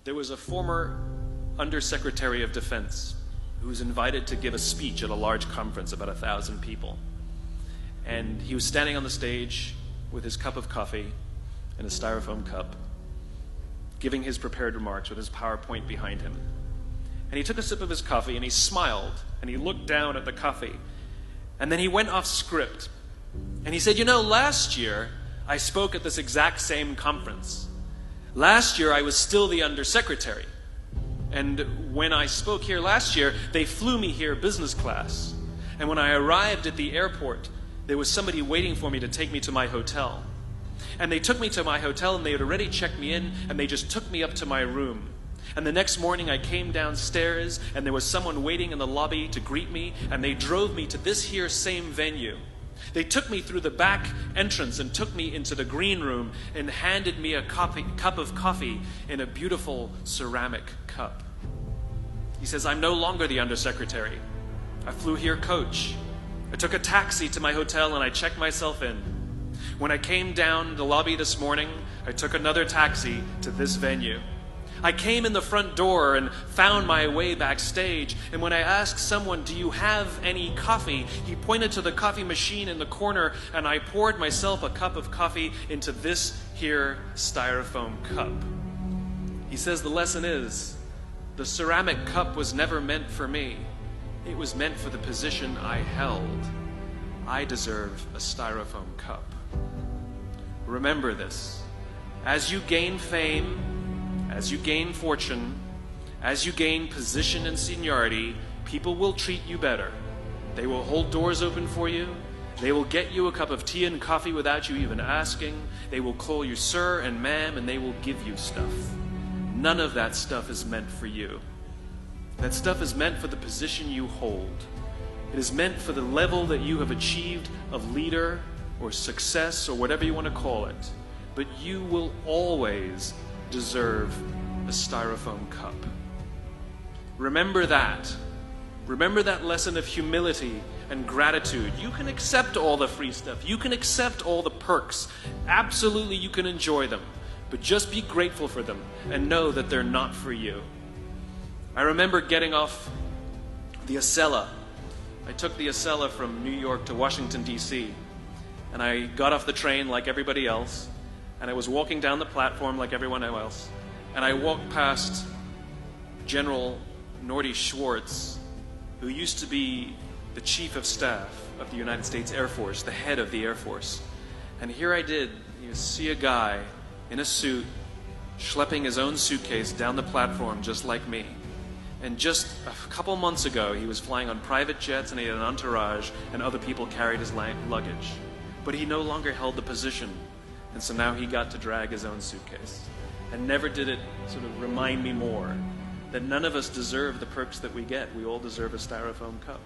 There was a former Undersecretary of Defense who was invited to give a speech at a large conference, about 1,000 people. And he was standing on the stage with his cup of coffee in a styrofoam cup, giving his prepared remarks with his PowerPoint behind him. And he took a sip of his coffee and he smiled and he looked down at the coffee. And then he went off script. And he said, "You know, last year I spoke at this exact same conference. Last year I was still the Undersecretary. And when I spoke here last year, they flew me here business class. And when I arrived at the airport, there was somebody waiting for me to take me to my hotel. And they took me to my hotel and they had already checked me in and they just took me up to my room. And the next morning I came downstairs and there was someone waiting in the lobby to greet me and they drove me to this here same venue. They took me through the back entrance and took me into the green room and handed me a cup of coffee in a beautiful ceramic cup." He says, "I'm no longer the Undersecretary. I flew here coach. I took a taxi to my hotel and I checked myself in. When I came down the lobby this morning, I took another taxi to this venue. I came in the front door and found my way backstage, and when I asked someone, 'Do you have any coffee?' he pointed to the coffee machine in the corner, and I poured myself a cup of coffee into this here styrofoam cup." He says the lesson is, the ceramic cup was never meant for me. It was meant for the position I held. I deserve a styrofoam cup. Remember this. As you gain fame, as you gain fortune, as you gain position and seniority, people will treat you better. They will hold doors open for you. They will get you a cup of tea and coffee without you even asking. They will call you sir and ma'am, and they will give you stuff. None of that stuff is meant for you. That stuff is meant for the position you hold. It is meant for the level that you have achieved of leader or success or whatever you want to call it. But you will always deserve a styrofoam cup. Remember that. Remember that lesson of humility and gratitude. You can accept all the free stuff. You can accept all the perks. Absolutely, you can enjoy them. But just be grateful for them and know that they're not for you. I remember getting off the Acela. I took the Acela from New York to Washington, D.C. And I got off the train like everybody else. And I was walking down the platform like everyone else. And I walked past General Norty Schwartz, who used to be the Chief of Staff of the United States Air Force, the head of the Air Force. And here I did, see a guy in a suit schlepping his own suitcase down the platform just like me. And just a couple months ago, he was flying on private jets and he had an entourage and other people carried his luggage. But he no longer held the position. And so now he got to drag his own suitcase. And never did it sort of remind me more that none of us deserve the perks that we get. We all deserve a styrofoam cup.